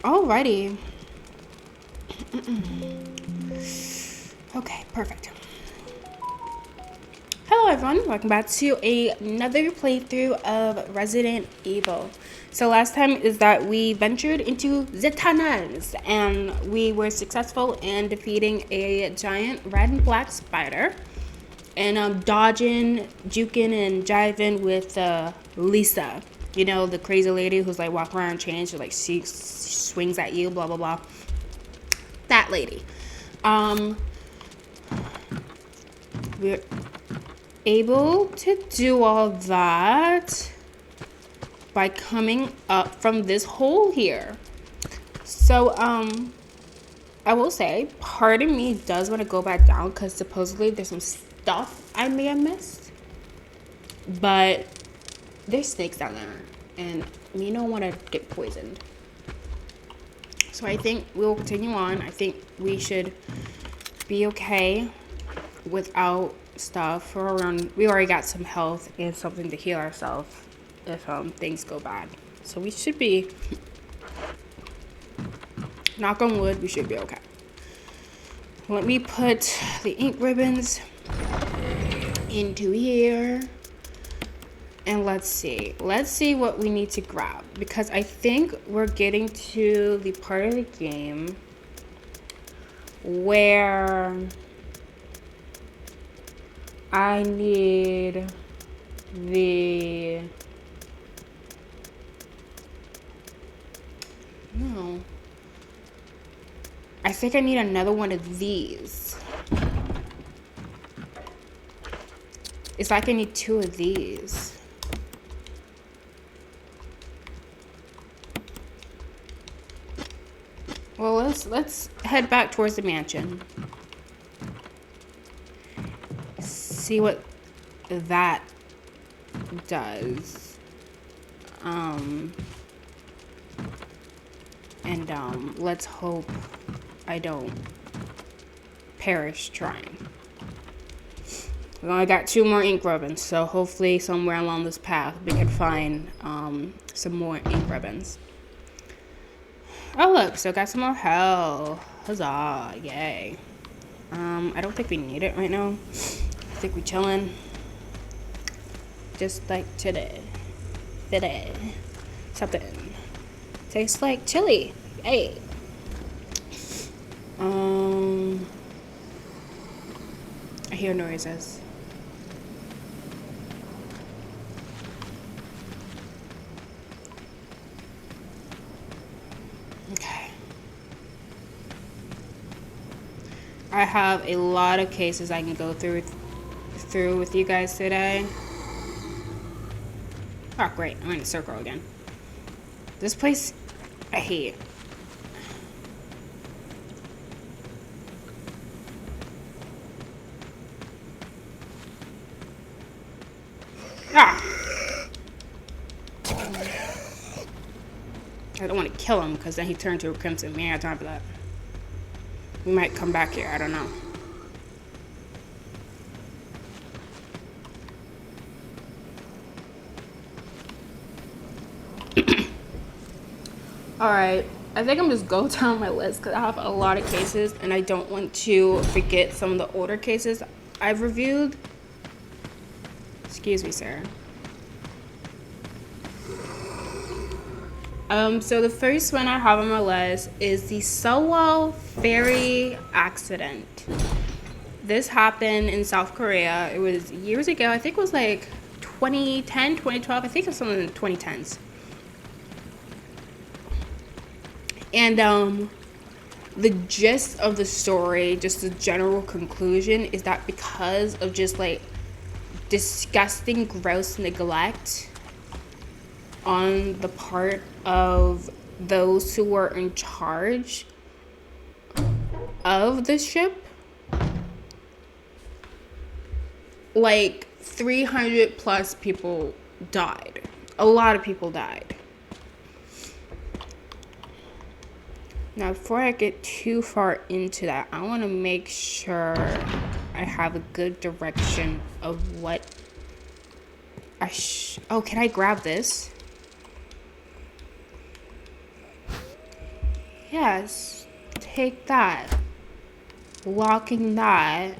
Alrighty. Okay, perfect. Hello everyone, welcome back to another playthrough of Resident Evil. So last time is that we ventured into the tunnels and we were successful in defeating a giant red and black spider and dodging, juking, and jiving with Lisa. You know, the crazy lady who's like walking around in chains, she swings at you, blah blah blah. That lady. We're able to do all that by coming up from this hole here. So, I will say, part of me does want to go back down because supposedly there's some stuff I may have missed. But there's snakes down there, and we don't want to get poisoned. So I think we'll continue on. I think we should be okay without stuff for around. We already got some health and something to heal ourselves if things go bad. So we should be, knock on wood, we should be okay. Let me put the ink ribbons into here. And let's see what we need to grab, because I think we're getting to the part of the game where I need I think I need another one of these. It's like I need two of these. Well, let's head back towards the mansion. See what that does. Let's hope I don't perish trying. We only got 2 more ink ribbons, so hopefully somewhere along this path we can find some more ink ribbons. Oh look, so got some more health. Huzzah, yay. I don't think we need it right now. I think we're chilling. Just like today. Something. Tastes like chili. Hey. I hear noises. Okay. I have a lot of cases I can go through with you guys today. Oh, great. I'm in a circle again. This place, I hate. Ah! I don't want to kill him because then he turned to a crimson. We ain't got time for that. We might come back here. I don't know. Alright. I think I'm just go down my list because I have a lot of cases and I don't want to forget some of the older cases I've reviewed. Excuse me, sir. So the first one I have on my list is the Sewol ferry accident. This happened in South Korea. It was years ago. I think it was like 2010, 2012. I think it was something in the 2010s. And the gist of the story, just the general conclusion, is that because of just like disgusting, gross neglect on the part of those who were in charge of the ship, like 300 plus people died. A lot of people died. Now, before I get too far into that, I want to make sure I have a good direction of what oh, can I grab this? Yes. Take that. Locking that.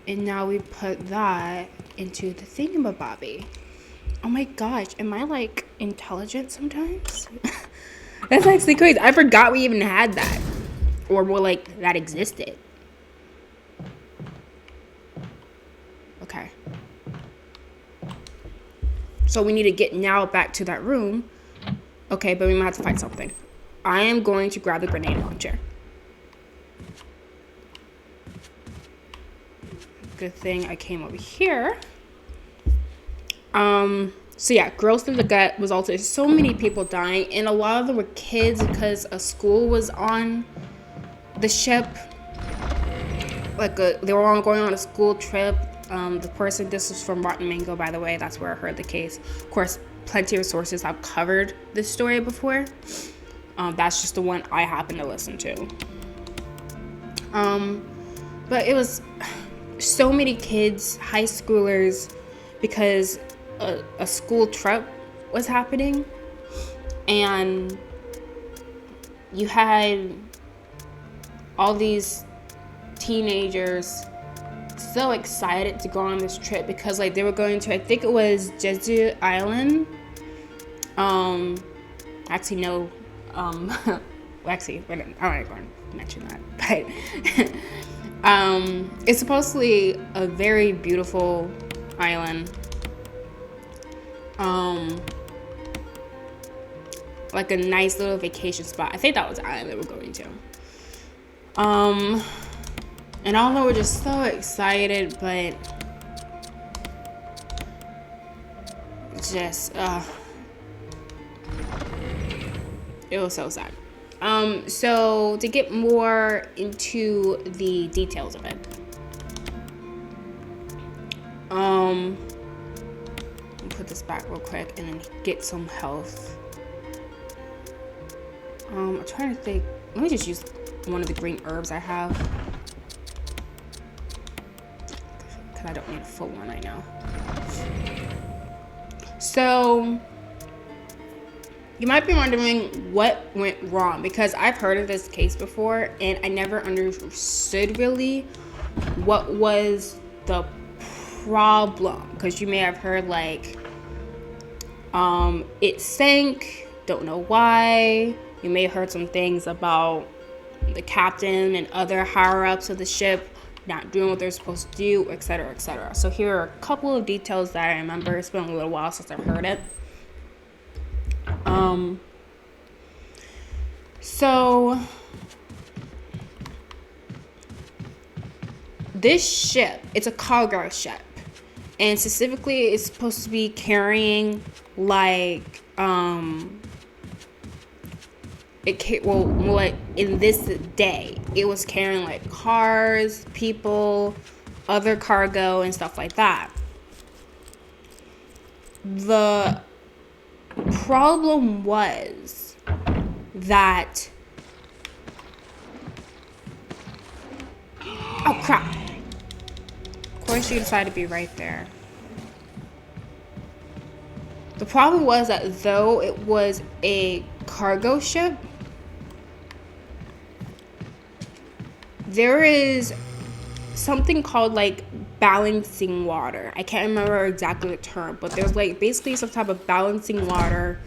And now we put that into the thingamabobby. Oh my gosh. Am I like intelligent sometimes? That's actually crazy. I forgot we even had that. Or more like that existed. Okay. So we need to get now back to that room. Okay, but we might have to find something. I am going to grab the grenade launcher. Good thing I came over here. So yeah, growth through the gut resulted in so many people dying, and a lot of them were kids because a school was on the ship. They were all going on a school trip. This was from Rotten Mango, by the way. That's where I heard the case. Of course, plenty of sources have covered this story before. That's just the one I happen to listen to. But it was so many kids, high schoolers, because a school trip was happening, and you had all these teenagers so excited to go on this trip because like they were going to, I think it was Jeju Island. Actually no, actually I'm not going to mention that, but it's supposedly a very beautiful island. Like a nice little vacation spot. I think that was the island they were going to. And all of them were just so excited, but just it was so sad. So to get more into the details of it, let me put this back real quick and then get some health. I'm trying to think. Let me just use one of the green herbs I have, because I don't need a full one right now. So you might be wondering what went wrong, because I've heard of this case before and I never understood really what was the problem, because you may have heard like it sank, don't know why. You may have heard some things about the captain and other higher-ups of the ship not doing what they're supposed to do, etc., etc. So here are a couple of details that I remember. It's been a little while since I've heard it. So this ship, it's a cargo ship, and specifically it's supposed to be carrying like like in this day, it was carrying like cars, people, other cargo, and stuff like that. The problem was that, oh crap, of course you decided to be right there. The problem was that though it was a cargo ship, there is something called like balancing water. I can't remember exactly the term, but there's like basically some type of balancing water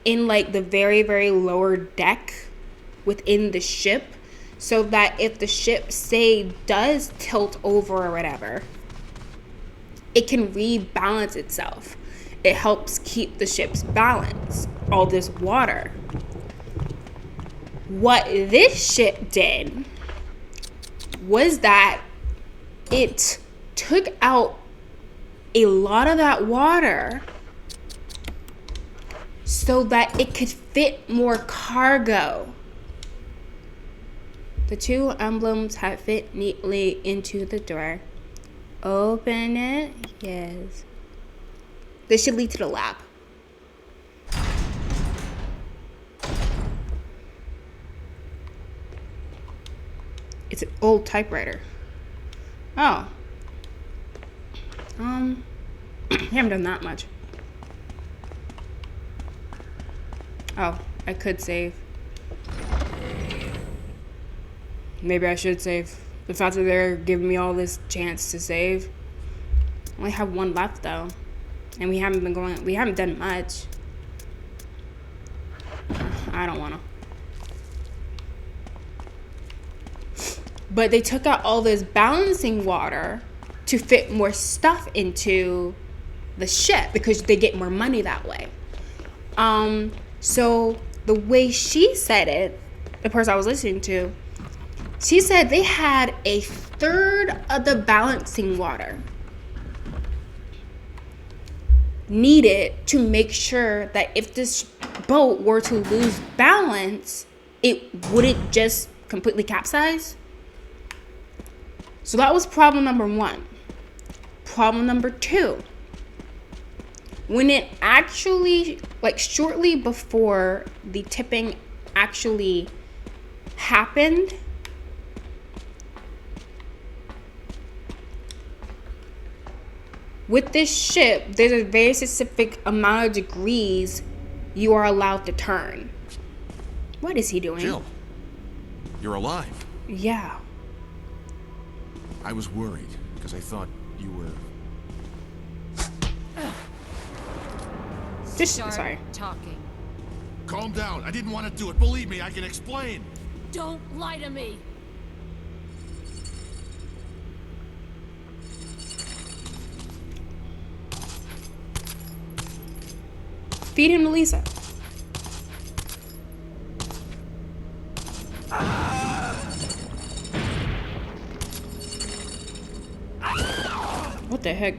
in like the very, very lower deck within the ship, so that if the ship, say, does tilt over or whatever, it can rebalance itself. It helps keep the ship's balance, all this water. What this ship did was that it took out a lot of that water so that it could fit more cargo. The two emblems had fit neatly into the door. Open it. Yes. This should lead to the lab. It's an old typewriter. Oh. I haven't done that much. Oh, I could save. Maybe I should save. The fact that they're giving me all this chance to save. I only have one left though. And we haven't done much. I don't wanna. But they took out all this balancing water to fit more stuff into the ship because they get more money that way. So the way she said it, the person I was listening to, she said they had a third of the balancing water needed to make sure that if this boat were to lose balance, it wouldn't just completely capsize. So that was problem number one. Problem number two, when it actually, like shortly before the tipping actually happened, with this ship, there's a very specific amount of degrees you are allowed to turn. What is he doing? Jill, you're alive. Yeah. I was worried because I thought you were... Sorry. Talking. Calm down. I didn't want to do it. Believe me, I can explain. Don't lie to me. Feed him to Lisa. What the heck?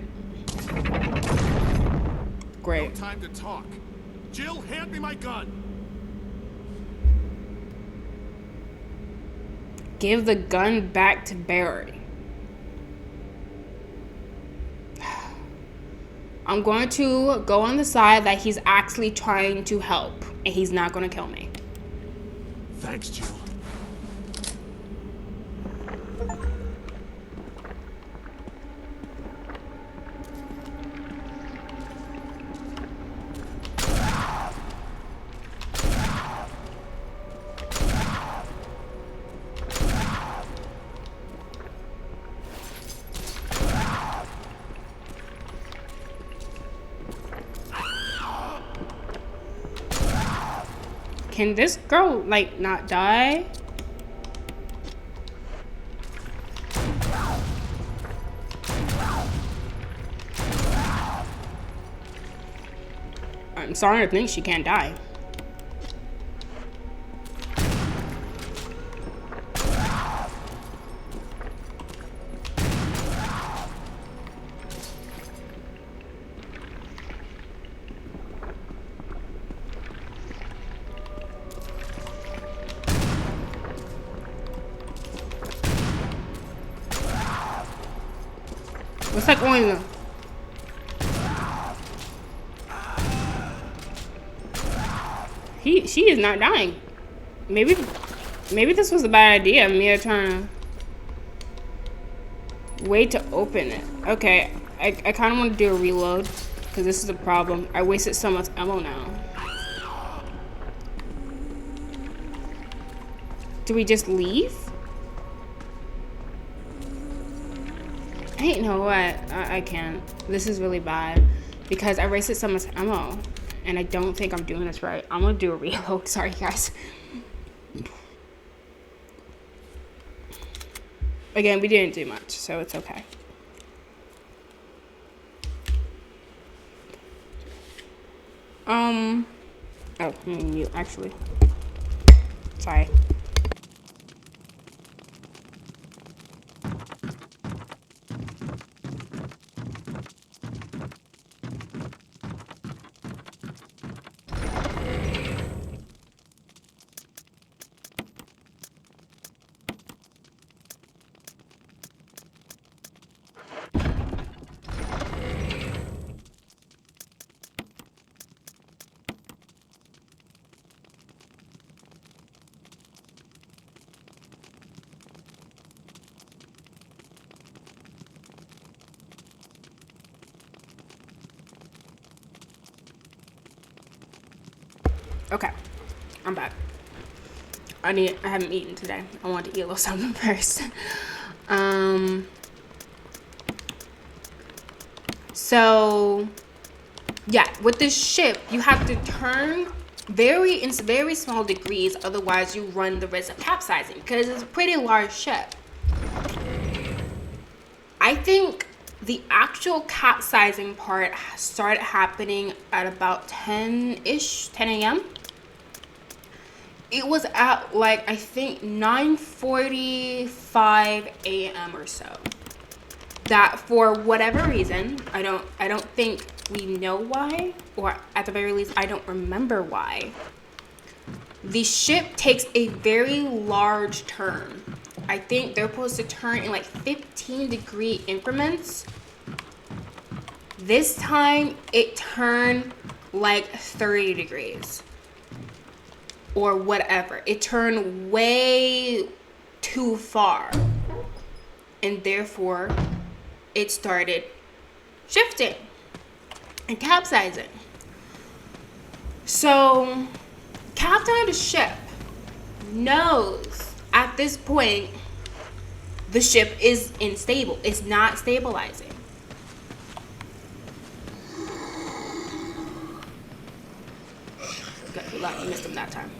Great. No time to talk. Jill, hand me my gun. Give the gun back to Barry. I'm going to go on the side that he's actually trying to help, and he's not going to kill me. Thanks, Jill. Can this girl, like, not die? I'm sorry to think she can't die. What's that going on? She is not dying. Maybe this was a bad idea. Me trying to wait to open it. Okay, I kind of want to do a reload because this is a problem. I wasted so much ammo now. Do we just leave? Hey, you know what? I can't. This is really bad because I wasted so much ammo, and I don't think I'm doing this right. I'm gonna do a reload. Sorry, guys. Again, we didn't do much, so it's okay. Oh, mute actually. Sorry. Okay, I'm back. I haven't eaten today. I want to eat a little something first. So yeah, with this ship, you have to turn in very small degrees, otherwise you run the risk of capsizing because it's a pretty large ship. I think the actual capsizing part started happening at about 10 a.m. It was at like, I think 9:45 a.m. or so. That for whatever reason, I don't think we know why, or at the very least I don't remember why. The ship takes a very large turn. I think they're supposed to turn in like 15-degree increments. This time it turned like 30 degrees or whatever. It turned way too far, and therefore it started shifting and capsizing. So captain of the ship knows at this point the ship is unstable. It's not stabilizing. Good luck, you missed him that time.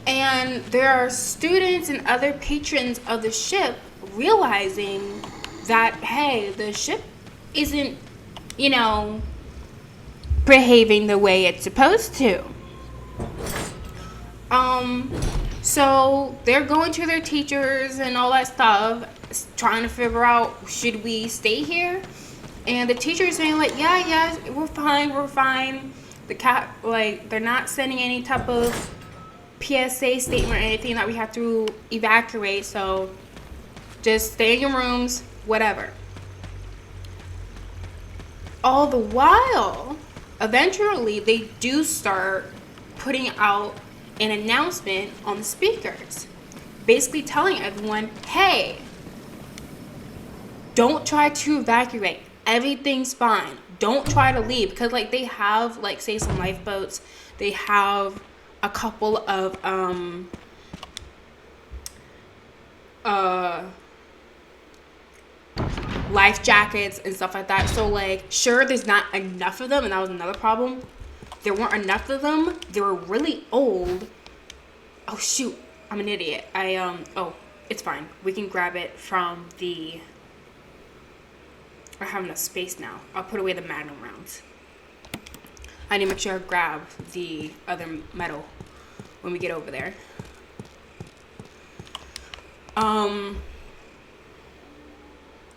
And there are students and other patrons of the ship realizing that, hey, the ship isn't, behaving the way it's supposed to. So they're going to their teachers and all that stuff, trying to figure out, should we stay here? And the teacher is saying like, yeah, we're fine. They're not sending any type of PSA statement or anything that we have to evacuate, so just stay in your rooms, whatever. All the while, eventually they do start putting out an announcement on the speakers, basically telling everyone, hey, don't try to evacuate, everything's fine, don't try to leave, because like they have like, say, some lifeboats, they have a couple of life jackets and stuff like that. So like, sure, there's not enough of them, and that was another problem. There weren't enough of them. They were really old. Oh shoot, I'm an idiot. It's fine. We can grab it from the... I have enough space now. I'll put away the magnum rounds. I need to make sure I grab the other metal when we get over there.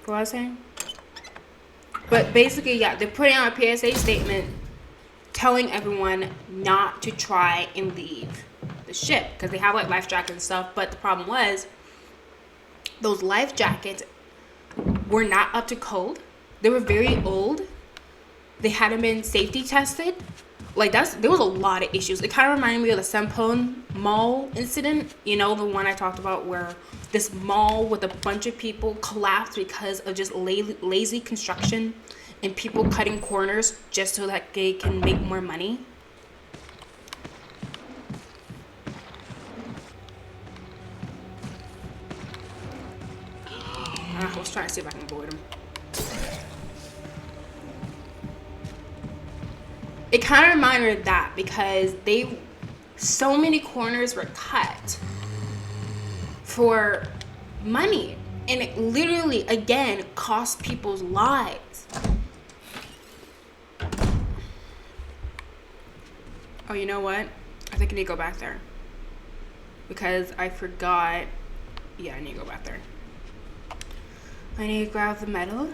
What was I saying? But basically, yeah, they're putting out a PSA statement telling everyone not to try and leave the ship, because they have like life jackets and stuff. But the problem was, those life jackets were not up to code. They were very old. They hadn't been safety tested. Like, there was a lot of issues. It kind of reminded me of the Sempone Mall incident. You know, the one I talked about where this mall with a bunch of people collapsed because of just lazy construction and people cutting corners just so that they can make more money. I was trying to see if I can avoid them. It kind of reminded me of that, because so many corners were cut for money, and it literally, again, cost people's lives. Oh, you know what? I think I need to go back there, because I forgot. Yeah, I need to go back there. I need to grab the metal.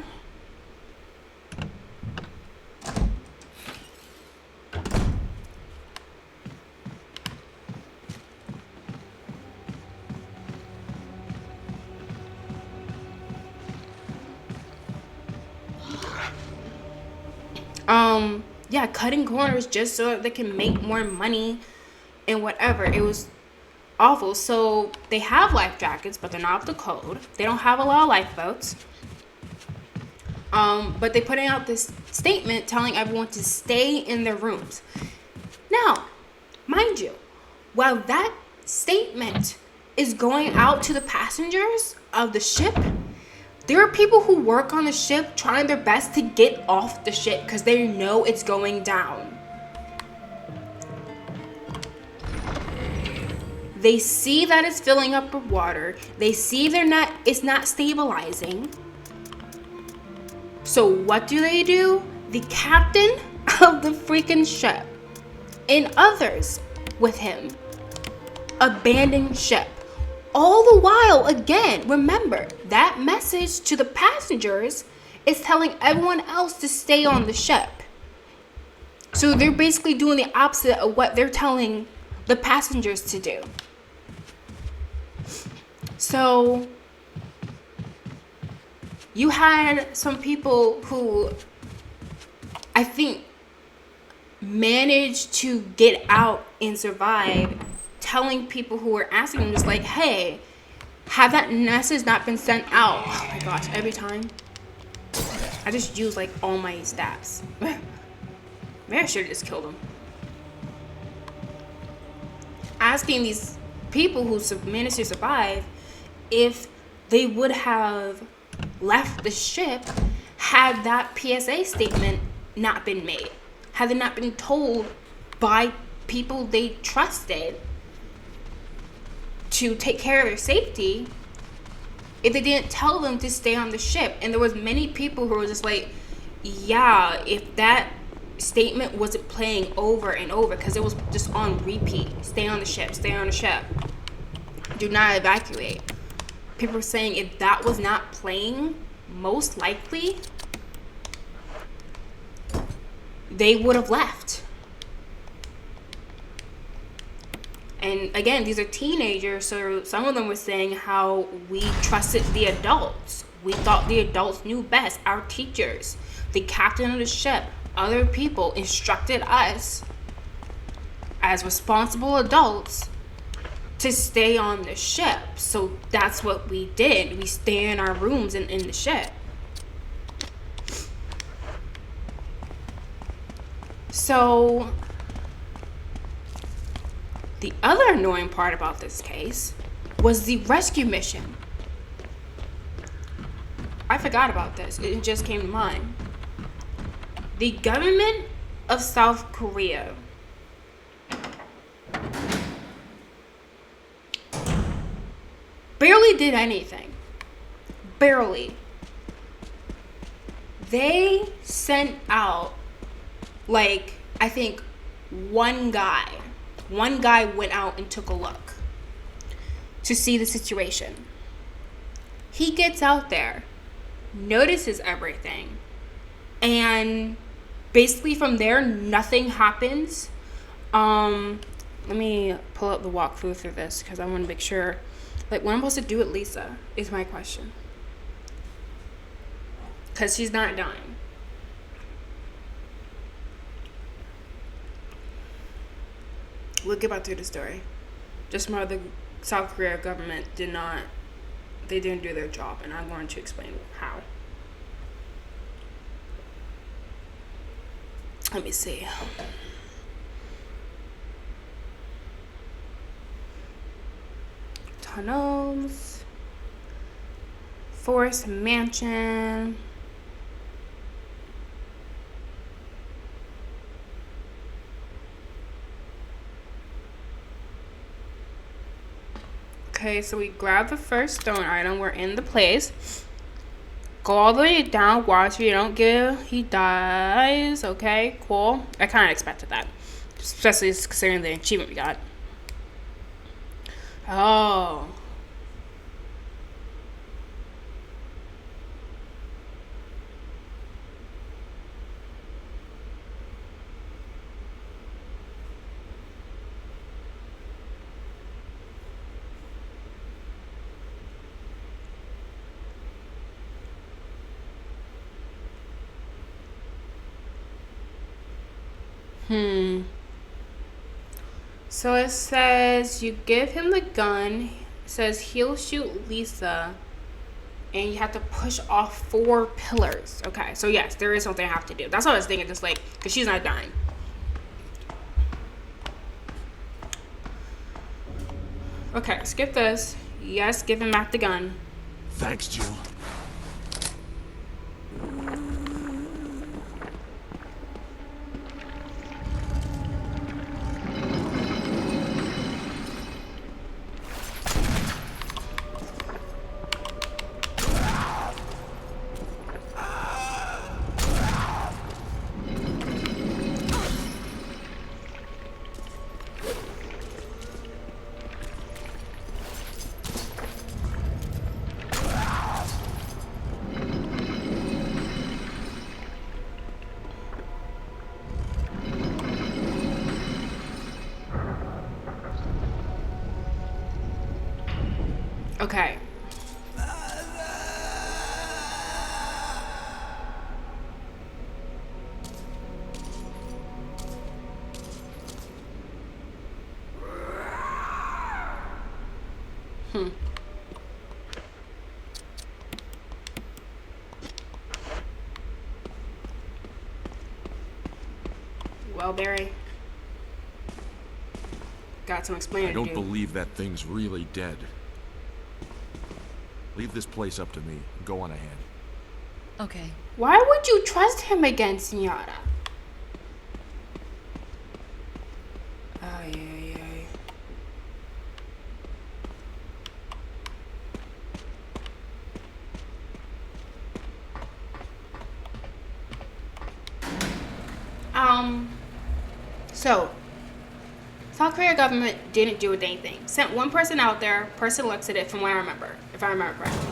Yeah, cutting corners just so they can make more money and whatever. It was awful. So they have life jackets, but they're not up to code. They don't have a lot of lifeboats. But they putting out this statement telling everyone to stay in their rooms. Now, Mind you, while that statement is going out to the passengers of the ship, there are people who work on the ship trying their best to get off the ship because they know it's going down. They see that it's filling up with water. They see it's not stabilizing. So what do? The captain of the freaking ship and others with him abandon ship. All the while, again, remember, that message to the passengers is telling everyone else to stay on the ship. So they're basically doing the opposite of what they're telling the passengers to do. So you had some people who I think managed to get out and survive, telling people who were asking them just like, hey, have that message not been sent out? Oh my gosh, every time. I just use like all my stats. Maybe I should have just killed him. Asking these people who managed to survive if they would have left the ship had that PSA statement not been made. Had they not been told by people they trusted to take care of their safety, if they didn't tell them to stay on the ship. And there was many people who were just like, yeah, if that statement wasn't playing over and over, because it was just on repeat, stay on the ship, stay on the ship, do not evacuate. People were saying if that was not playing, most likely they would have left. And again, these are teenagers, so some of them were saying how we trusted the adults. We thought the adults knew best. Our teachers, the captain of the ship, other people instructed us as responsible adults to stay on the ship. So that's what we did. We stay in our rooms in the ship. So the other annoying part about this case was the rescue mission. I forgot about this. It just came to mind. The government of South Korea barely did anything. Barely. They sent out, like, I think one guy went out and took a look to see the situation. He gets out there, notices everything, and basically from there, nothing happens. Let me pull up the walkthrough through this because I want to make sure, like, what I'm supposed to do with Lisa is my question. Because she's not dying. We'll get back to the story. Just remember, the South Korea government they didn't do their job, and I'm going to explain how. Let me see. Tunnels. Forest mansion. Okay, so we grab the first stone item. We're in the place. Go all the way down. Watch you don't give. He dies. Okay, cool. I kind of expected that. Especially considering the achievement we got. Oh. So it says you give him the gun. It says he'll shoot Lisa, and you have to push off 4 pillars. Okay, so yes, there is something I have to do. That's what I was thinking, just like, because she's not dying. Okay, skip this. Yes, give him back the gun. Thanks, Jill. Okay. Well, Barry. Got some explaining I to do. don't believe that thing's really dead. Leave this place up to me. Go on ahead. Okay. Why would you trust him again, Senora? Ay, ay, ay. So, South Korea government didn't do anything. Sent one person out there. Person looks at it from what I remember, if I remember correctly.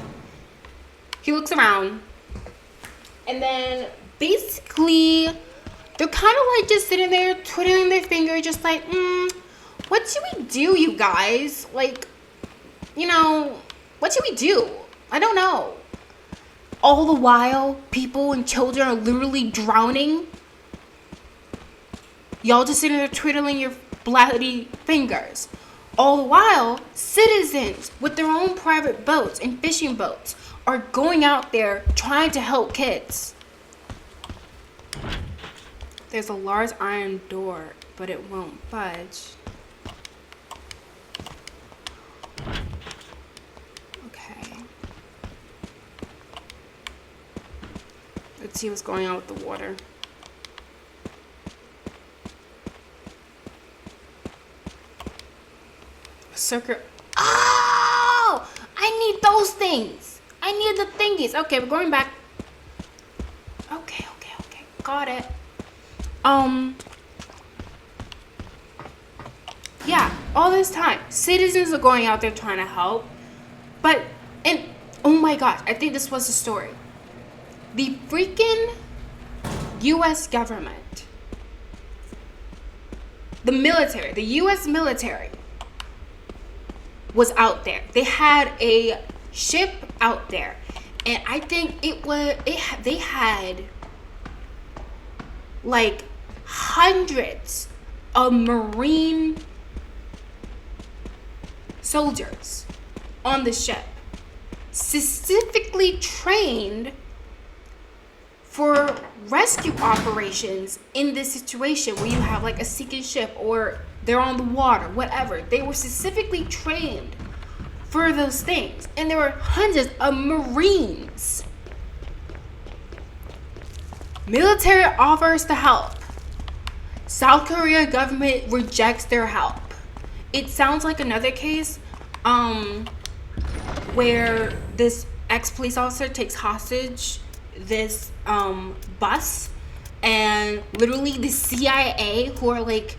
He looks around, and then basically, they're kind of like just sitting there, twiddling their finger, just like, what should we do, you guys? Like, you know, what should we do? I don't know. All the while, people and children are literally drowning. Y'all just sitting there twiddling your bloody fingers. All the while, citizens with their own private boats and fishing boats are going out there trying to help kids. There's a large iron door, but it won't budge. Okay. Let's see what's going on with the water. Circuit. Oh! I need those things. I need the thingies. Okay, we're going back. Okay. Got it. Yeah, all this time, citizens are going out there trying to help. And oh my gosh, I think this was the story. The freaking U.S. government, the military, the U.S. military was out there. They had a ship out there, and I think they had like hundreds of Marine soldiers on the ship, specifically trained for rescue operations in this situation where you have like a sinking ship or they're on the water, whatever. They were specifically trained for those things. And there were hundreds of Marines. Military offers to help. South Korea government rejects their help. It sounds like another case where this ex-police officer takes hostage this bus, and literally the CIA, who are like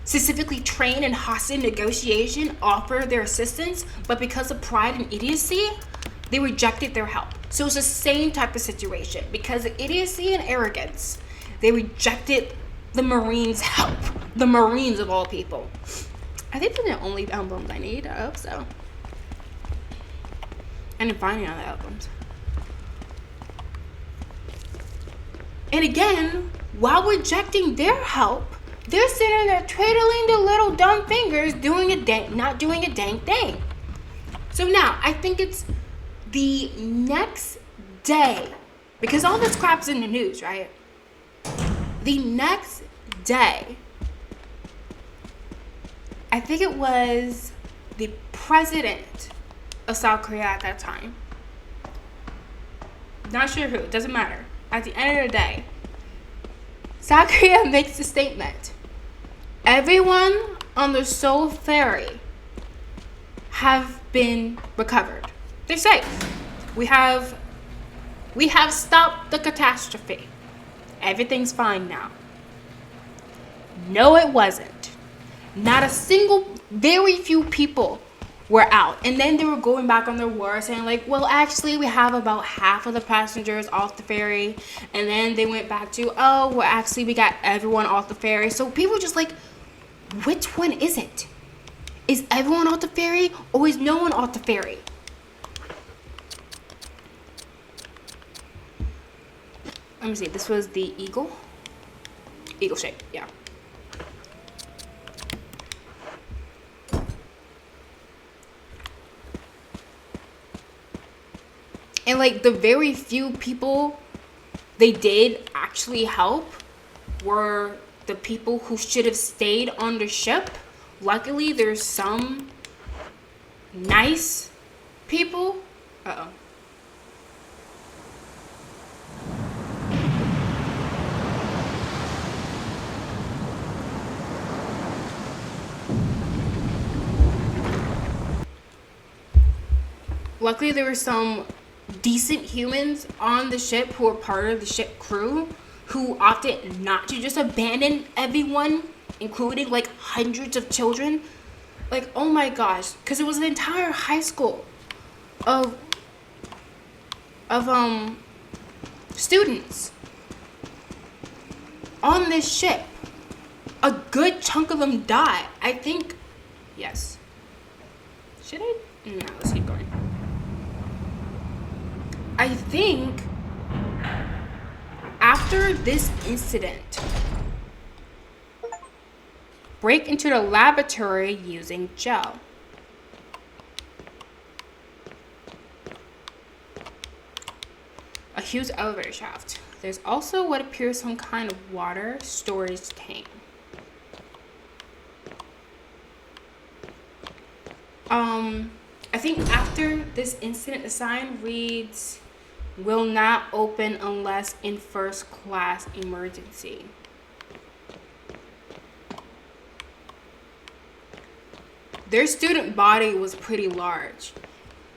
specifically trained in hostage negotiation, offer their assistance, but because of pride and idiocy, they rejected their help. So it's the same type of situation. Because of idiocy and arrogance, they rejected the Marines' help. The Marines of all people. I think they're the only albums I need. I hope so. I didn't find any other albums. And again, while rejecting their help, they're sitting there twiddling their little dumb fingers, not doing a dang thing. So now, I think it's the next day, because all this crap's in the news, right? The next day, I think it was the president of South Korea at that time. Not sure who, doesn't matter. At the end of the day, South Korea makes a statement. Everyone on the Seoul ferry have been recovered. They're safe. We have stopped the catastrophe. Everything's fine now. No, it wasn't. Not a single, very few people were out. And then they were going back on their word saying like, well, actually we have about half of the passengers off the ferry. And then they went back to, oh, well, actually we got everyone off the ferry. So people were just like, which one is it? Is everyone off the ferry or is no one off the ferry? Let me see. This was the eagle. Eagle shape, yeah. And like the very few people they did actually help were the people who should have stayed on the ship. Luckily, there's some nice people. Uh-oh. Luckily, there were some decent humans on the ship who were part of the ship crew who opted not to just abandon everyone, including like hundreds of children. Like, oh my gosh, because it was an entire high school of students on this ship. A good chunk of them died. I think, yes. Should I? No, let's keep going. I think after this incident, break into the laboratory using gel. A huge elevator shaft. There's also what appears some kind of water storage tank. I think after this incident, the sign reads, will not open unless in first class emergency. Their student body was pretty large.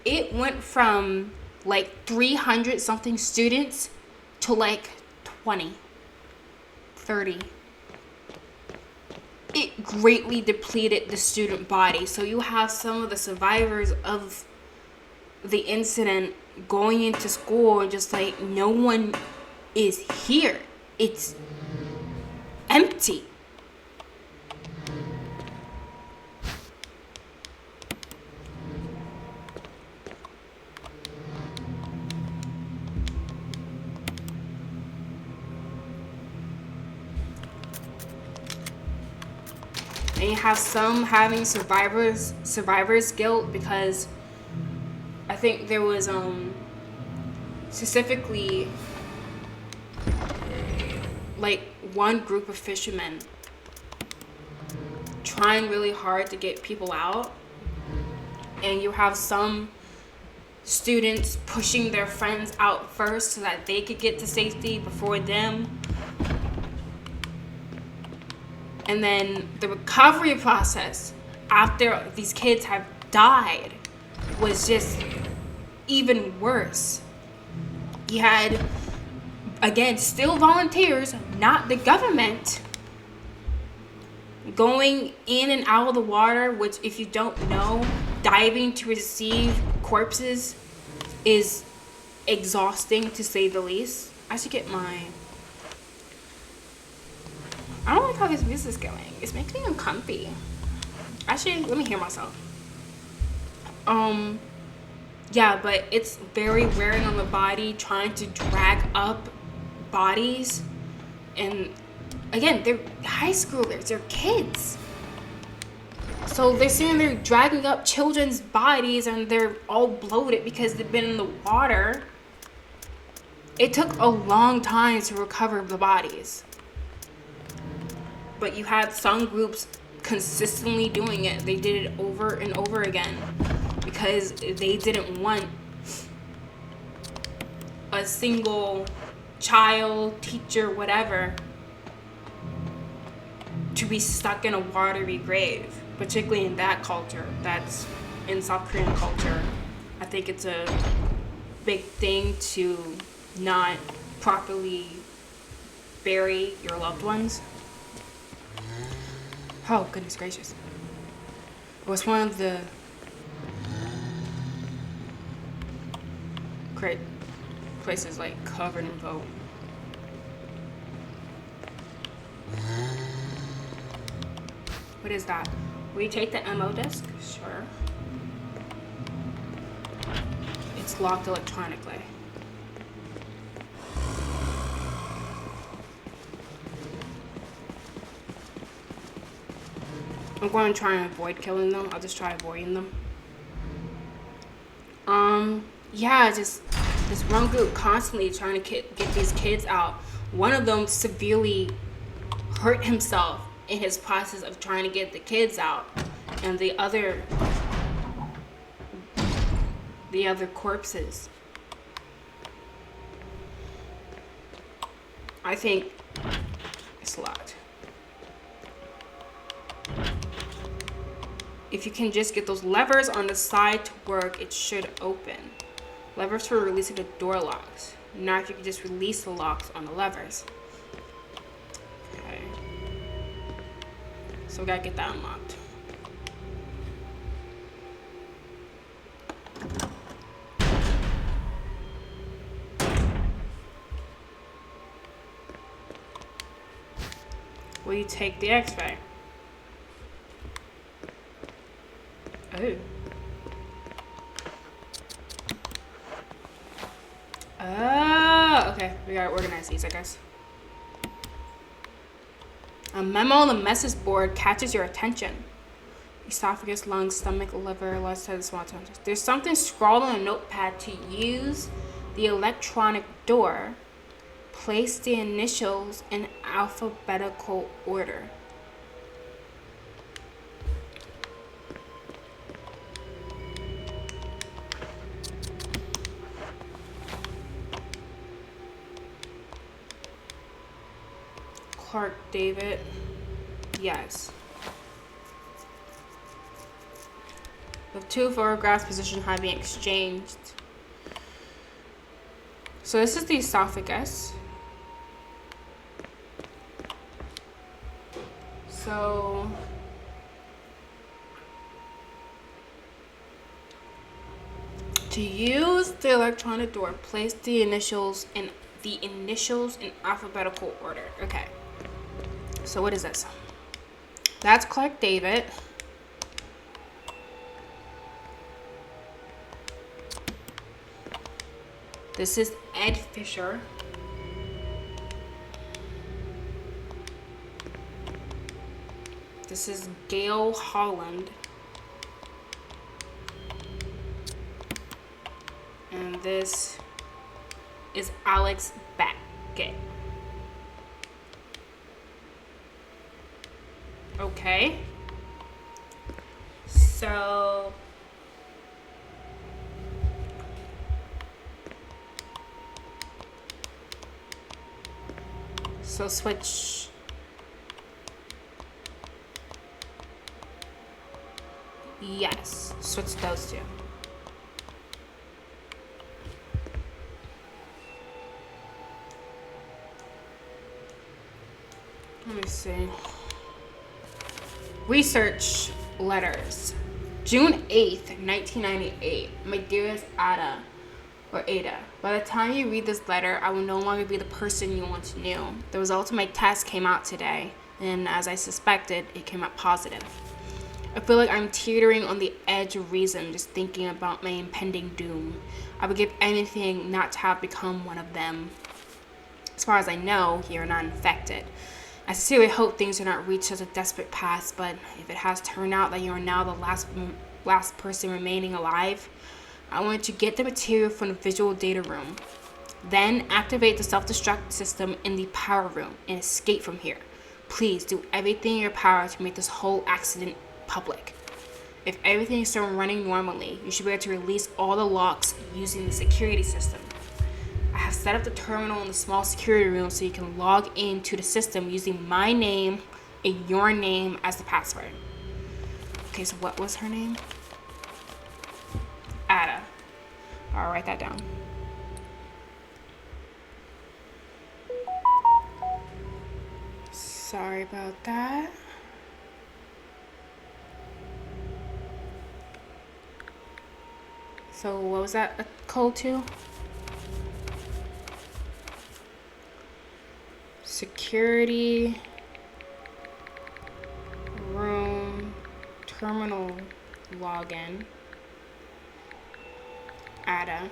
It went from like 300 something students to like 20, 30. It greatly depleted the student body. So you have some of the survivors of the incident going into school and just like, no one is here. It's empty. And you have some having survivor's guilt because I think there was specifically like one group of fishermen trying really hard to get people out, and you have some students pushing their friends out first so that they could get to safety before them. And then the recovery process after these kids have died was just even worse. You had, again, still volunteers, not the government, going in and out of the water, which if you don't know, diving to receive corpses is exhausting to say the least. I should get my... I don't like how this music's going. It's making me uncomfy. Actually, let me hear myself. Yeah, but it's very wearing on the body, trying to drag up bodies. And again, they're high schoolers, they're kids. So they're sitting there dragging up children's bodies and they're all bloated because they've been in the water. It took a long time to recover the bodies. But you had some groups consistently doing it. They did it over and over again because they didn't want a single child, teacher, whatever, to be stuck in a watery grave, particularly in that culture. That's in South Korean culture. I think it's a big thing to not properly bury your loved ones. Oh, goodness gracious. It was one of the great places like covered in vote. What is that? Will you take the MO disc? Sure. It's locked electronically. I'm going to try and avoid killing them. I'll just try avoiding them. Yeah, just this one group constantly trying to get these kids out. One of them severely hurt himself in his process of trying to get the kids out, and the other corpses. I think it's locked. If you can just get those levers on the side to work, it should open. Levers for releasing the door locks. Now if you can just release the locks on the levers. Okay. So we gotta get that unlocked. Will you take the X-ray? Oh. Oh, okay. We gotta organize these, I guess. A memo on the message board catches your attention. Esophagus, lungs, stomach, liver, left side of the small intestines. There's something scrawled on a notepad to use the electronic door. Place the initials in alphabetical order. Clark David. Yes. The two photographs position have been exchanged. So this is the esophagus. So to use the electronic door, place the initials in alphabetical order. Okay. So what is this? That's Clark David. This is Ed Fisher. This is Gail Holland. And this is Alex Beckett. Okay. So switch. Yes, switch those two. Let me see. Research letters. June 8th, 1998. My dearest Ada, or Ada. By the time you read this letter, I will no longer be the person you once knew. The results of my test came out today, and as I suspected, it came out positive. I feel like I'm teetering on the edge of reason just thinking about my impending doom. I would give anything not to have become one of them. As far as I know, you are not infected. I sincerely hope things do not reach such a desperate pass, but if it has turned out that you are now the last person remaining alive, I want you to get the material from the visual data room. Then activate the self-destruct system in the power room and escape from here. Please do everything in your power to make this whole accident public. If everything is still running normally, you should be able to release all the locks using the security system. I have set up the terminal in the small security room so you can log into the system using my name and your name as the password. Okay, so what was her name? Ada. I'll write that down. Sorry about that. So what was that a code to? Security room terminal login. Ada.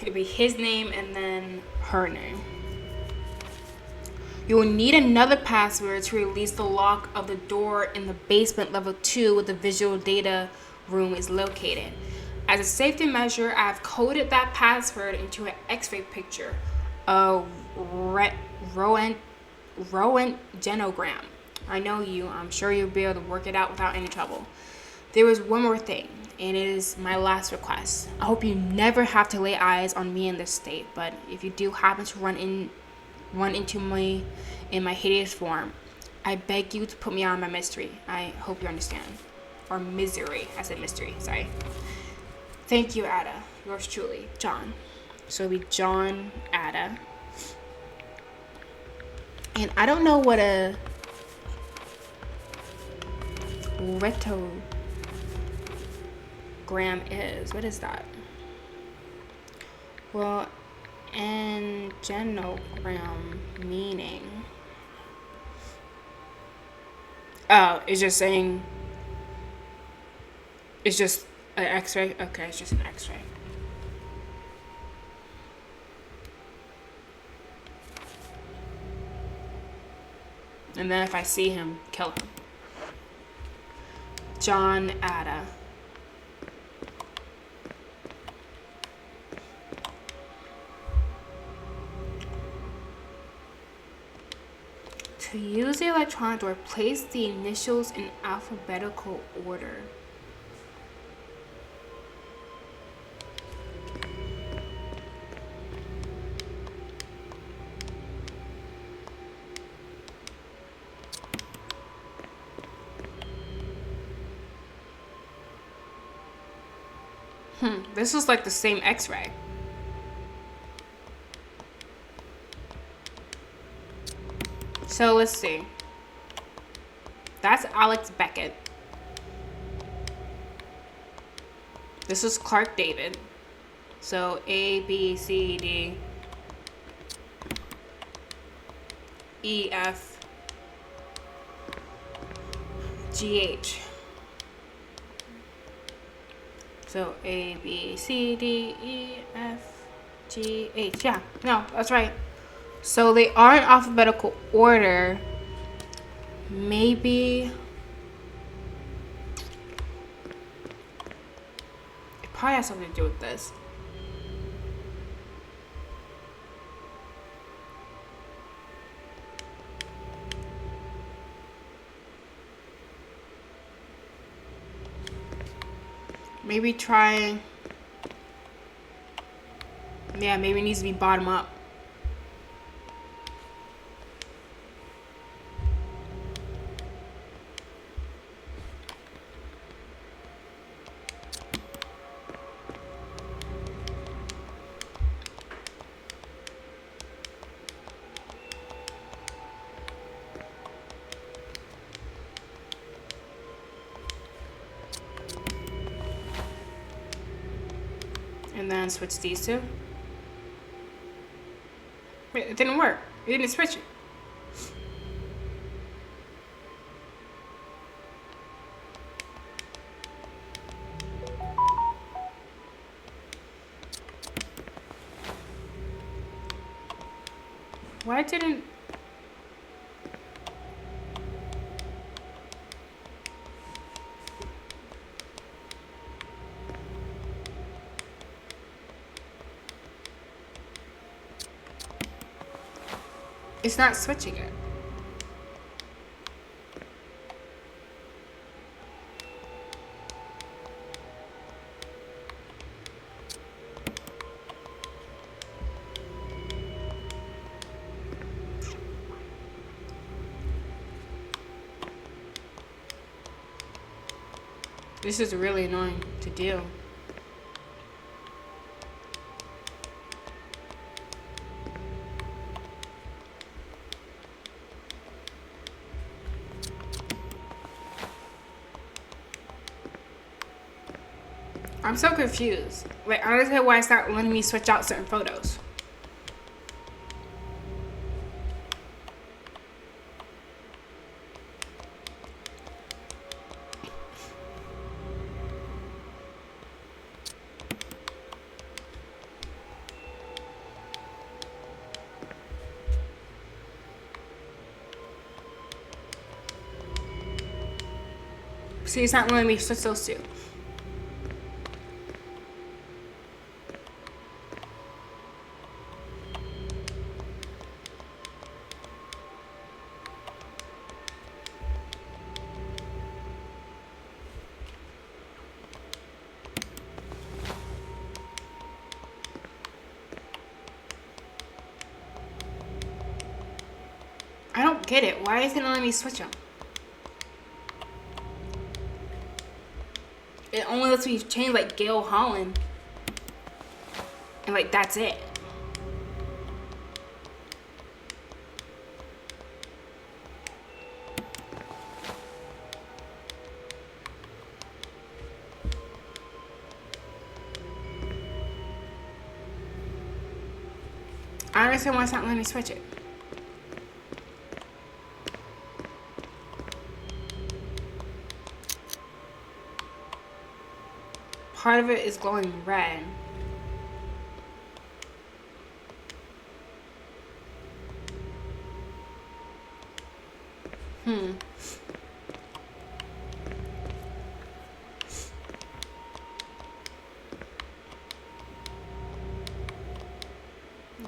It'll be his name and then her name. You will need another password to release the lock of the door in the basement level 2 where the visual data room is located. As a safety measure, I have coded that password into an x-ray picture, a röntgenogram. I know you. I'm sure you'll be able to work it out without any trouble. There is one more thing, and it is my last request. I hope you never have to lay eyes on me in this state, but if you do happen to run into me in my hideous form, I beg you to put me on my mystery. I hope you understand. Or misery. I said mystery, sorry. Thank you, Ada. Yours truly, John. So it'll be John Ada. And I don't know what a retogram is. What is that? Well, angenogram meaning. Oh, it's just saying. It's just an x-ray? Okay, it's just an x-ray. And then if I see him, kill him. John Ada. To use the electronic door, place the initials in alphabetical order. This is like the same x-ray. So let's see. That's Alex Beckett. This is Clark David. So A, B, C, D, E, F, G, H. So A, B, C, D, E, F, G, H. Yeah, no, that's right. So they are in alphabetical order. Maybe it probably has something to do with this. Maybe try. Yeah, maybe it needs to be bottom up. And then switch these two. Wait, it didn't work. It didn't switch it. Why didn't... It's not switching it. This is really annoying to do. I'm so confused. Like, I don't understand why it's not letting me switch out certain photos. See, it's not letting me switch those two. I don't get it. Why isn't it letting me switch them? It only lets me change like Gail Holland. And like that's it. I don't understand why it's not letting me switch it. Part of it is glowing red.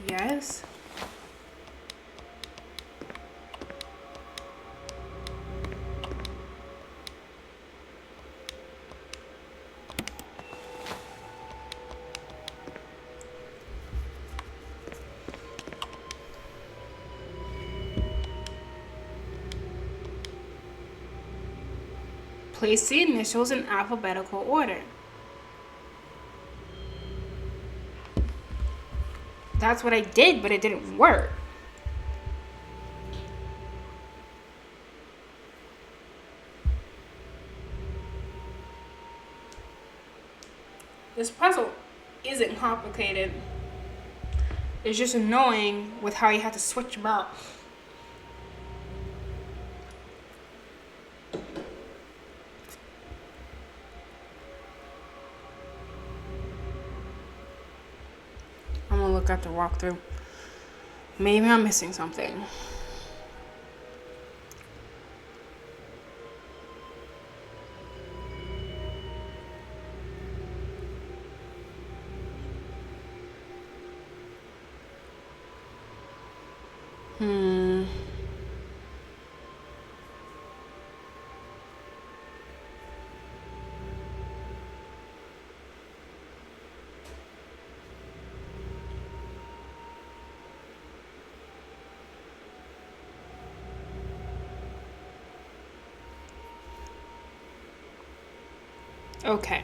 Yes. Place the initials in alphabetical order. That's what I did, but it didn't work. This puzzle isn't complicated. It's just annoying with how you have to switch them out. I'm gonna look at the walkthrough. Maybe I'm missing something. Okay.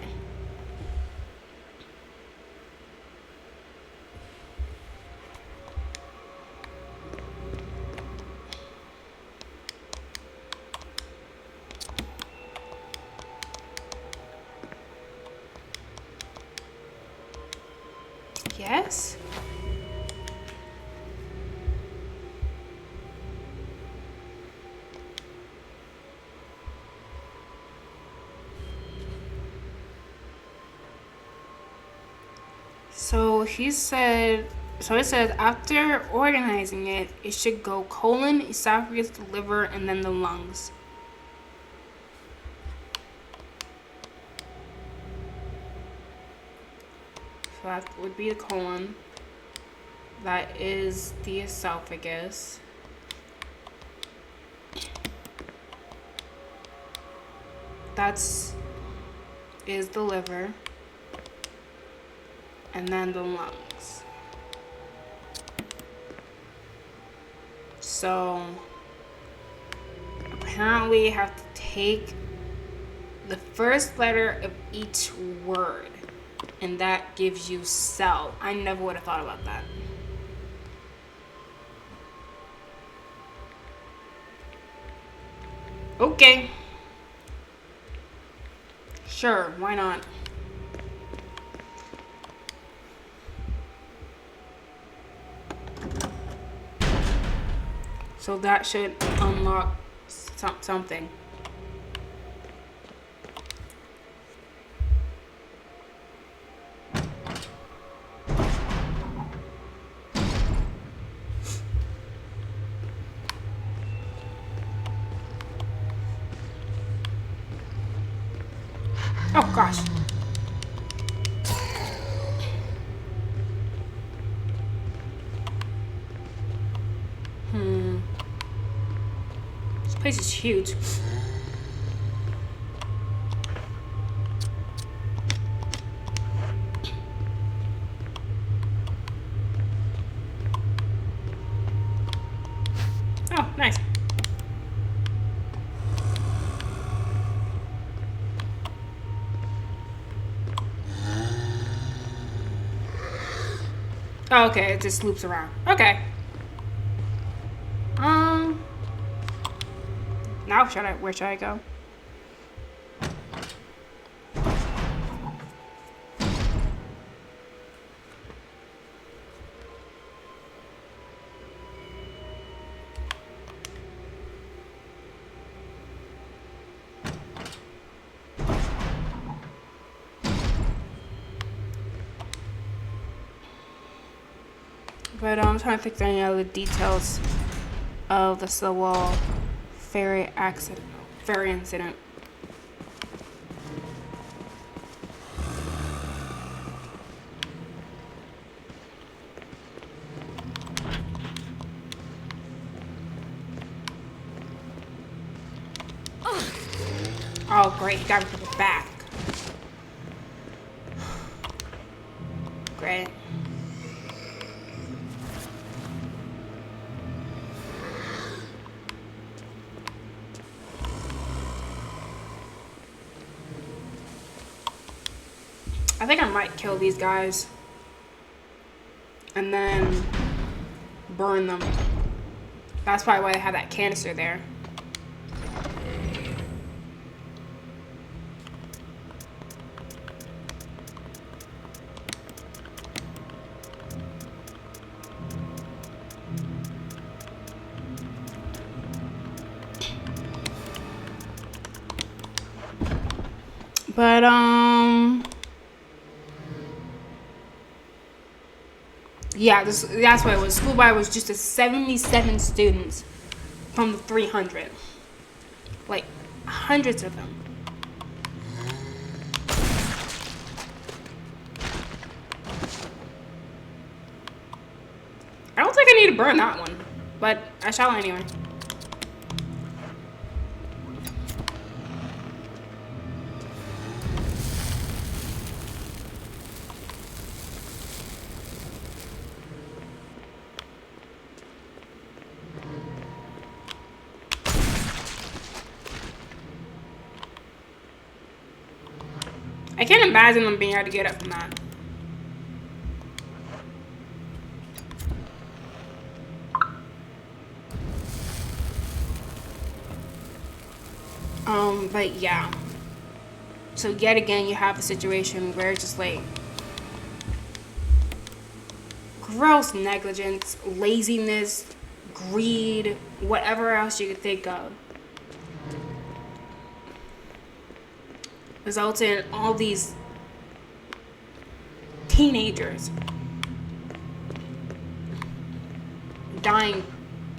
Yes. So he said, so it says after organizing it, it should go colon, esophagus, the liver, and then the lungs. So that would be the colon. That is the esophagus. is the liver. And then the lungs. So apparently you have to take the first letter of each word, and that gives you cell. I never would have thought about that. Okay. Sure, why not? So that should unlock something. Oh gosh. This place is huge. Oh, nice. Oh, okay, it just loops around. Okay. Now where should I go? But I'm trying to think of any other details of the Sewell ferry incident. Oh great, he got me from the back. Great. I think I might kill these guys and then burn them. That's probably why they have that canister there. But yeah, that's what it was. School buy was just a 77 students from the 300. Like, hundreds of them. I don't think I need to burn that one, but I shall anyway. I can't imagine them being able to get up from that. But yeah. So yet again, you have a situation where it's just like gross negligence, laziness, greed, whatever else you could think of, results in all these teenagers dying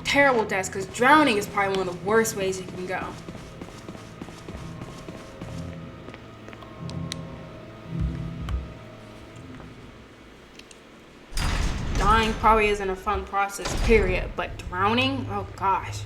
terrible deaths, because drowning is probably one of the worst ways you can go. Dying probably isn't a fun process, period, but drowning, oh gosh.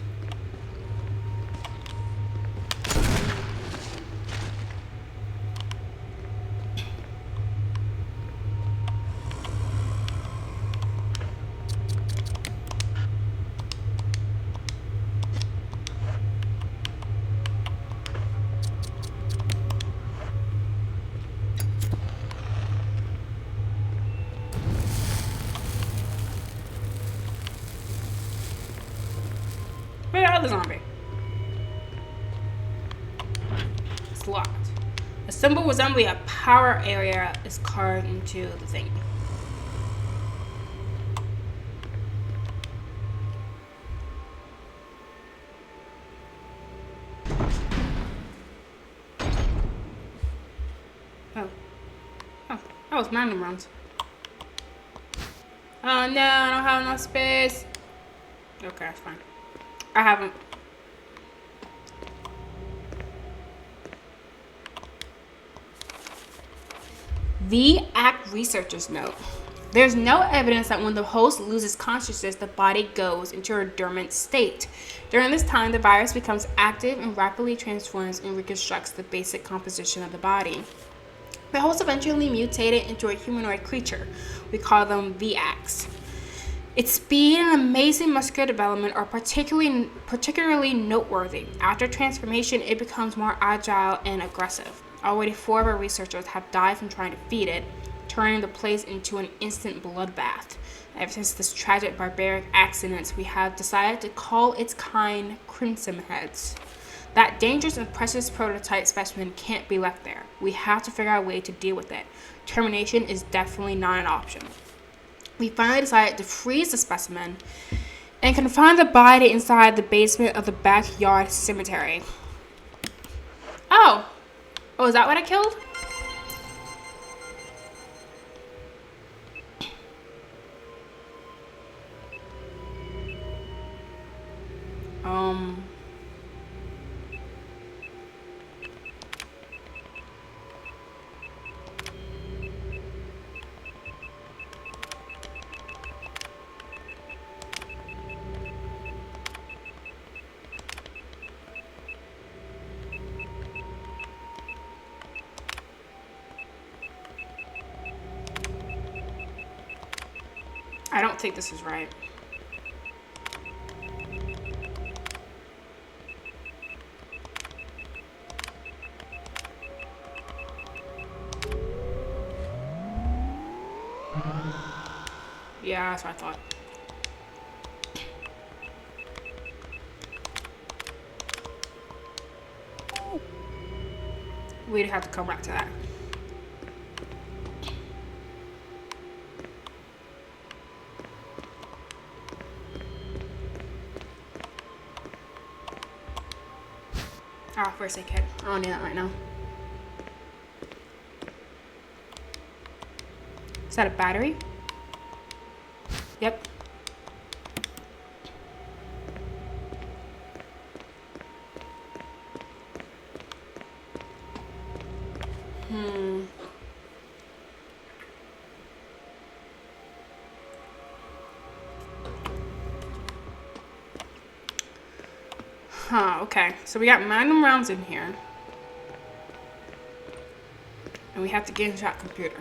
Another zombie. It's locked. A symbol resembling a power area is carved into the thing. Oh, it's random rounds. Oh no, I don't have enough space. Okay, that's fine. I haven't. The ACT researchers note. There's no evidence that when the host loses consciousness, the body goes into a dormant state. During this time, the virus becomes active and rapidly transforms and reconstructs the basic composition of the body. The host eventually mutated into a humanoid creature. We call them VACs. Its speed and amazing muscular development are particularly noteworthy. After transformation, it becomes more agile and aggressive. Already 4 of our researchers have died from trying to feed it, turning the place into an instant bloodbath. Ever since this tragic barbaric accident, we have decided to call its kind Crimson Heads. That dangerous and precious prototype specimen can't be left there. We have to figure out a way to deal with it. Termination is definitely not an option. We finally decided to freeze the specimen and confine the body inside the basement of the backyard cemetery. Oh, is that what I killed? I don't think this is right. Yeah, that's what I thought. We'd have to come back to that. First aid kit. I don't need that right now. Is that a battery? Yep. Okay. So we got magnum rounds in here. And we have to get into that computer.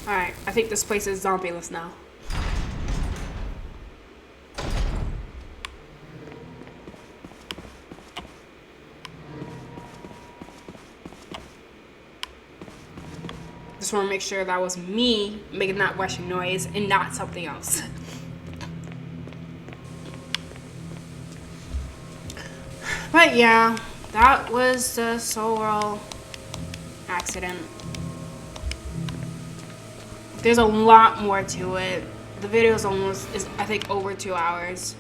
Alright, I think this place is zombie-less now. Just want to make sure that was me making that rushing noise and not something else. But yeah, that was the Soul accident. There's a lot more to it. The video is I think over 2 hours.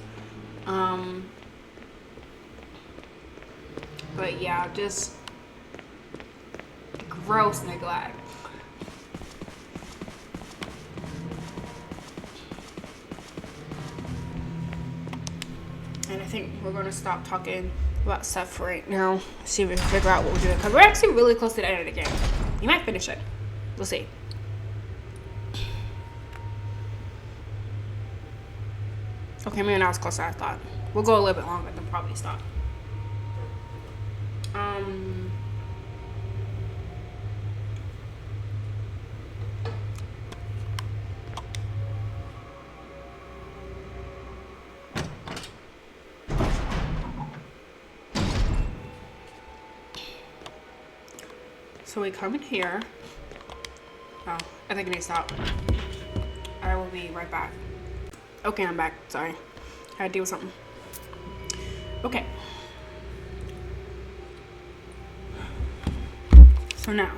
But yeah, just gross neglect. And I think we're gonna stop talking about stuff for right now. See if we can figure out what we're doing. Because we're actually really close to the end of the game. You might finish it. We'll see. Okay, maybe not as close as I thought. We'll go a little bit longer, then probably stop. So we come in here. Oh, I think I need to stop. I will be right back. Okay, I'm back. Sorry. I had to deal with something. Okay. So now.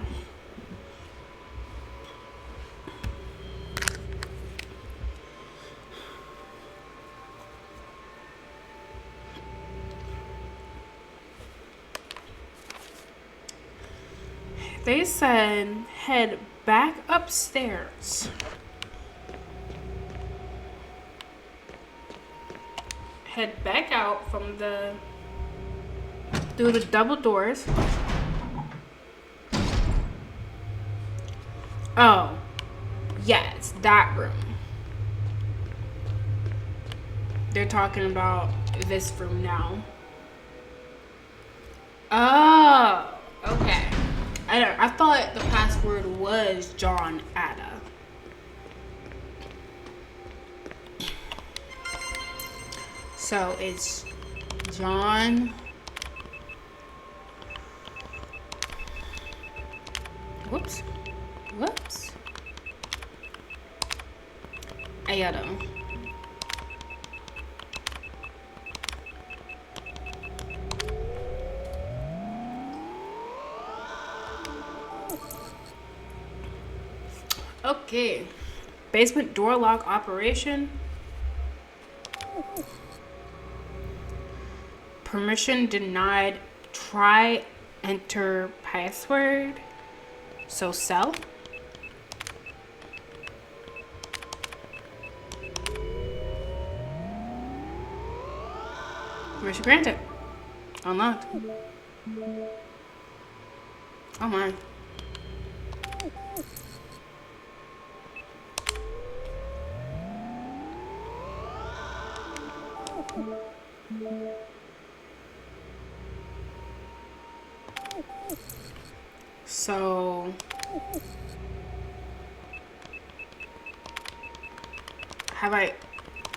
They said head back upstairs. Head back out from through the double doors. Oh, yes, that room. They're talking about this room now. Oh, okay. I thought the password was John Ada. So it's John. Whoops. Ada. Okay. Basement door lock operation. Permission denied. Try enter password. So sell. Permission granted. Unlocked. Oh my. So I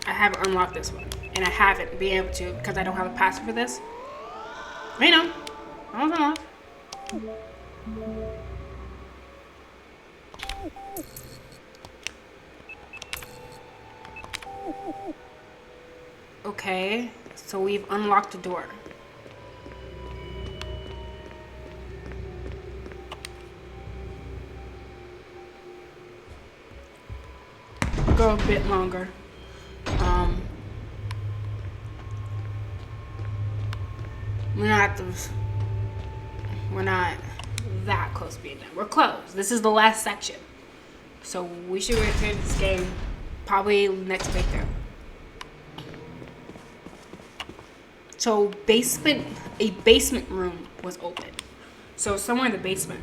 haven't unlocked this one, and I haven't been able to because I don't have a password for this. You know, I was unlocked. Okay, so we've unlocked the door. Go a bit longer. We're not that close to being done. We're close. This is the last section. So we should return this game probably next playthrough. So a basement room was open. So somewhere in the basement.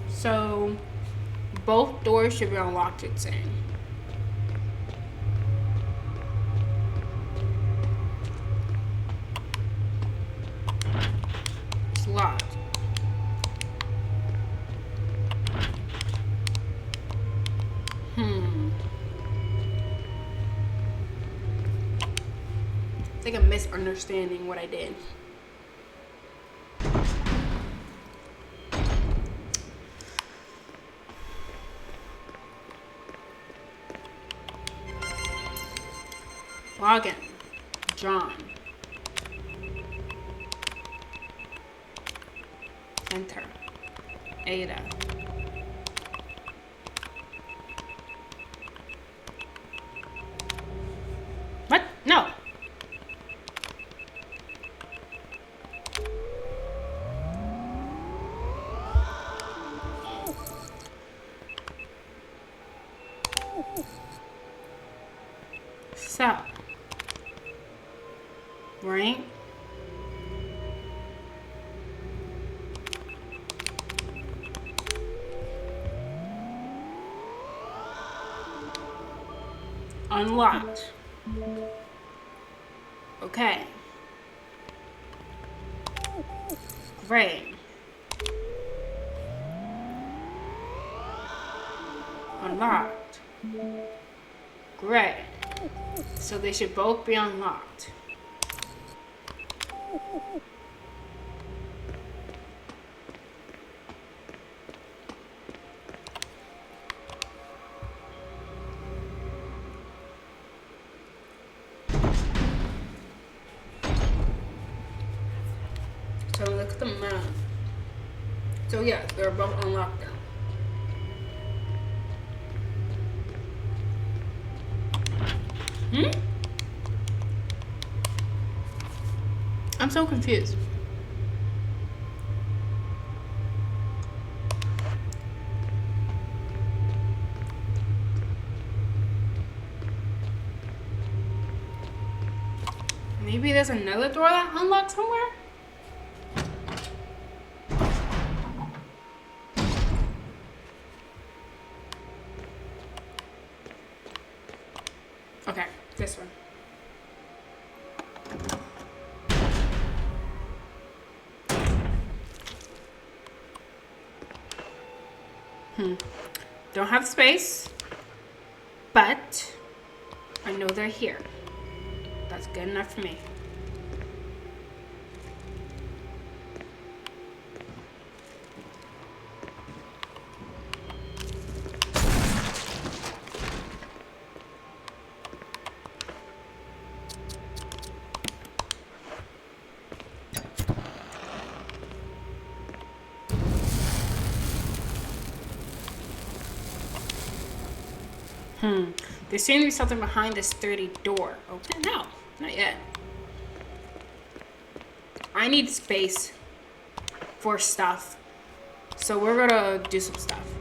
So both doors should be unlocked, it's saying. It's locked. I think I'm misunderstanding what I did. Login. John. Enter. Ada. What? No. So, we're right? Unlocked. Okay. Great. Unlocked. Great. So they should both be unlocked. So look at the map. So yeah, they're both unlocked now. I'm so confused. Maybe there's another door that unlocked somewhere? Okay, this one. Don't have space, but I know they're here. That's good enough for me. There seems to be something behind this sturdy door. Open? No, not yet. I need space for stuff. So we're gonna do some stuff.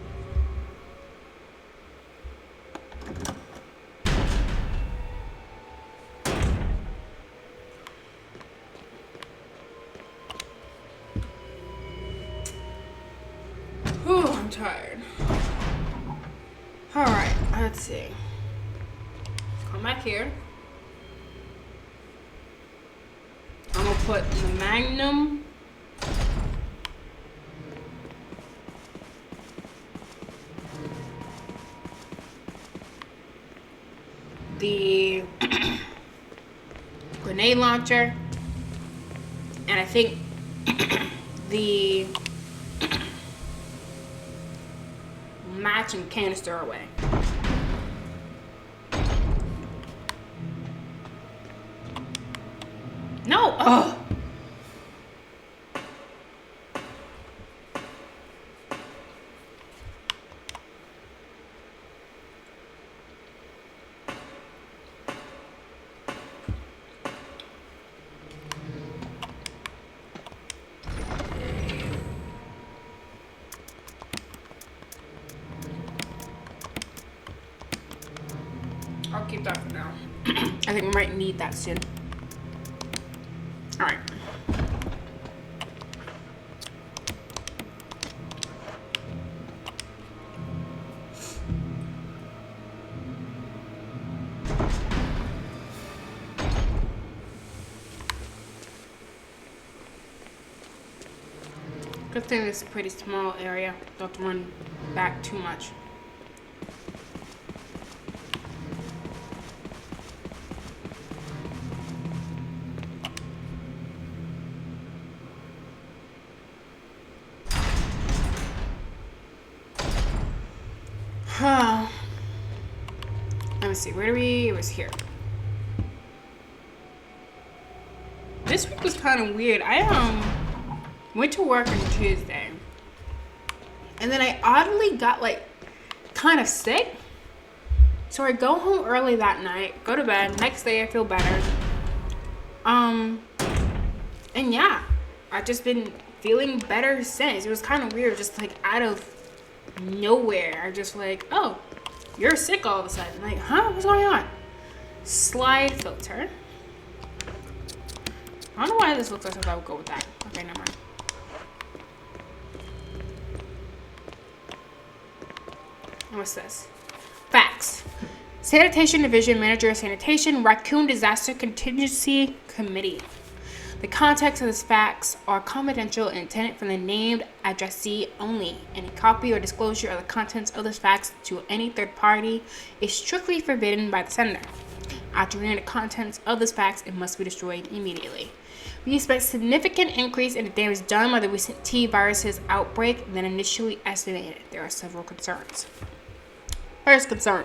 Whew, I'm tired. Alright, let's see. Come back here. I'm gonna put the Magnum. The grenade launcher. And I think the match and canister away. No! Ugh! I'll keep that for now. I think we might need that soon. Alright. Good thing this is a pretty small area. Don't have to run back too much. Let me see, where do we, it was here. This week was kind of weird. I went to work on Tuesday. And then I oddly got like kind of sick. So I go home early that night, go to bed. Next day I feel better. And yeah, I've just been feeling better since. It was kind of weird, just like out of nowhere. I just like, oh, you're sick all of a sudden. Like, huh? What's going on? Slide filter. I don't know why this looks like I would go with that. Okay, never mind. What's this? Facts. Sanitation Division Manager of Sanitation, Raccoon Disaster Contingency Committee. The context of these facts are confidential and intended for the named addressee only. Any copy or disclosure of the contents of those facts to any third party is strictly forbidden by the sender. After reading the contents of those facts, it must be destroyed immediately. We expect significant increase in the damage done by the recent T viruses outbreak than initially estimated. There are several concerns. First concern.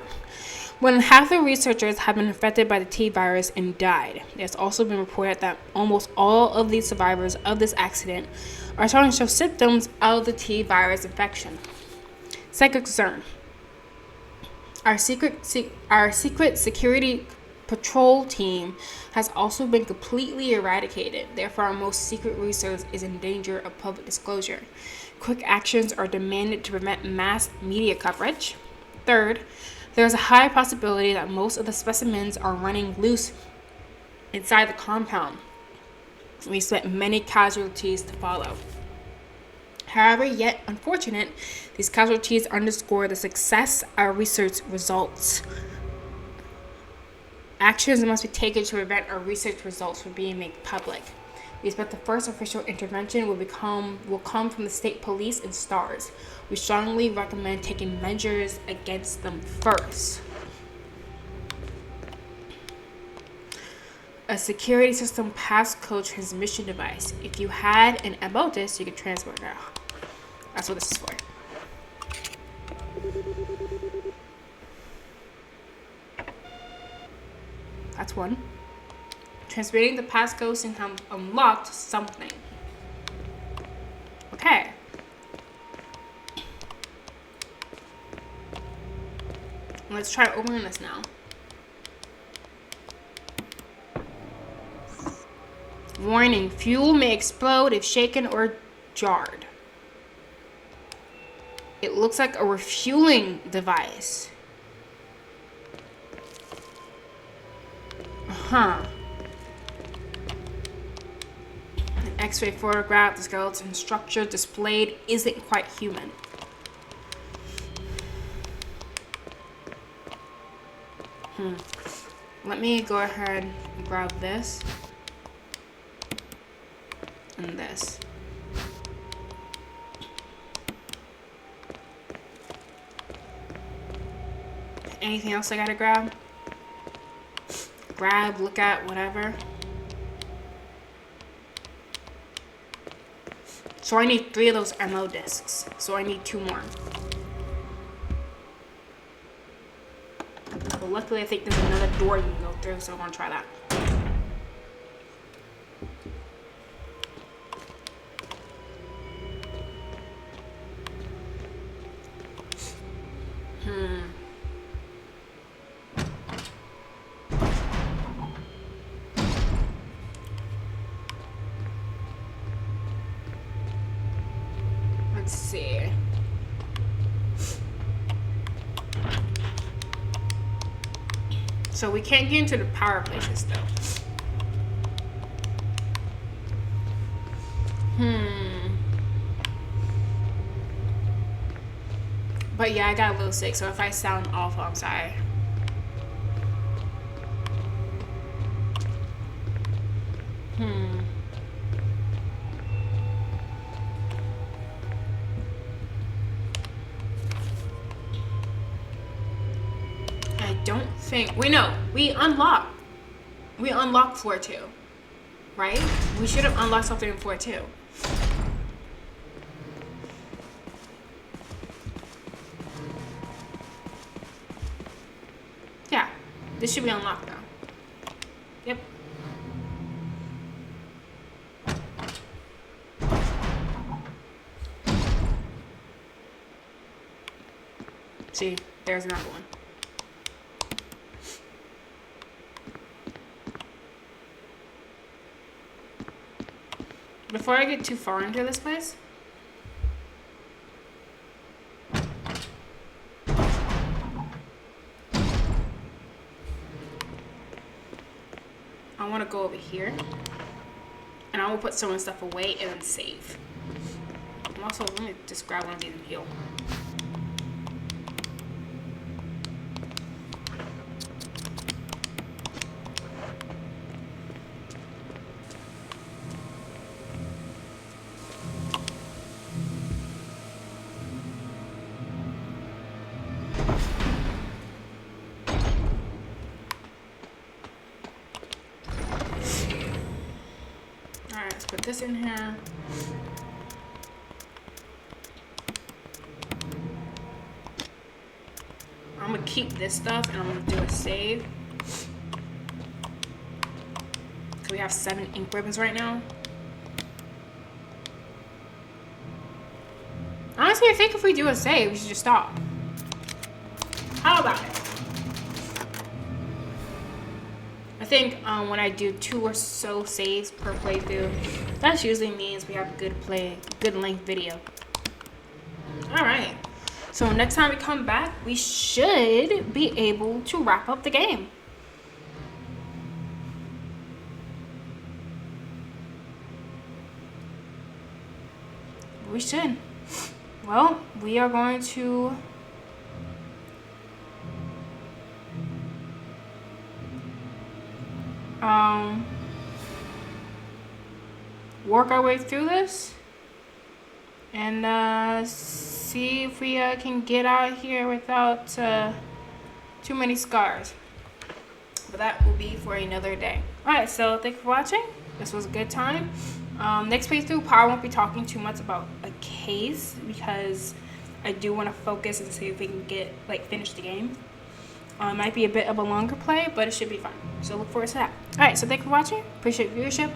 More than half the researchers have been infected by the T virus and died. It has also been reported that almost all of the survivors of this accident are starting to show symptoms of the T virus infection. Second concern. Our secret security patrol team has also been completely eradicated. Therefore, our most secret research is in danger of public disclosure. Quick actions are demanded to prevent mass media coverage. Third, there is a high possibility that most of the specimens are running loose inside the compound. We expect many casualties to follow. However, yet unfortunate, these casualties underscore the success of our research results. Actions must be taken to prevent our research results from being made public. We expect the first official intervention will come from the state police and STARS. We strongly recommend taking measures against them first. A security system passcode transmission device. If you had an about this, you could transfer it now. That's what this is for. That's one. Transmitting the passcode since I'm unlocked something. Okay. Let's try opening this now. Warning, fuel may explode if shaken or jarred. It looks like a refueling device. An X-ray photograph, the skeleton structure displayed isn't quite human. Let me go ahead and grab this and this. Anything else I gotta grab? Look at, whatever. So I need 3 of those ammo discs. So I need 2 more. But luckily I think there's another door you can go through, so I'm gonna try that. Let's see. So we can't get into the power places though. But yeah, I got a little sick, so if I sound awful, I'm sorry. I don't think we unlocked floor 2, right? We should have unlocked something in floor 2. Yeah, this should be unlocked now. Yep. See, there's another one. Before I get too far into this place, I want to go over here. And I will put some of the stuff away and then save. And also, let me just grab one of these and heal. Alright, let's put this in here. I'm gonna keep this stuff and I'm gonna do a save. So we have 7 ink ribbons right now. Honestly, I think if we do a save, we should just stop. How about it? I think when I do 2 or so saves per playthrough, that usually means we have a good length video. All right. So next time we come back, we should be able to wrap up the game. We should. Well, we are going to work our way through this and see if we can get out of here without too many scars. But that will be for another day. Alright, so thank you for watching. This was a good time. Next playthrough, probably won't be talking too much about a case because I do want to focus and see if we can get finish the game. Might be a bit of a longer play, but it should be fun. So look forward to that. Alright, so thank you for watching. Appreciate your viewership,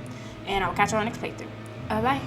and I'll catch you on the next playthrough. Bye.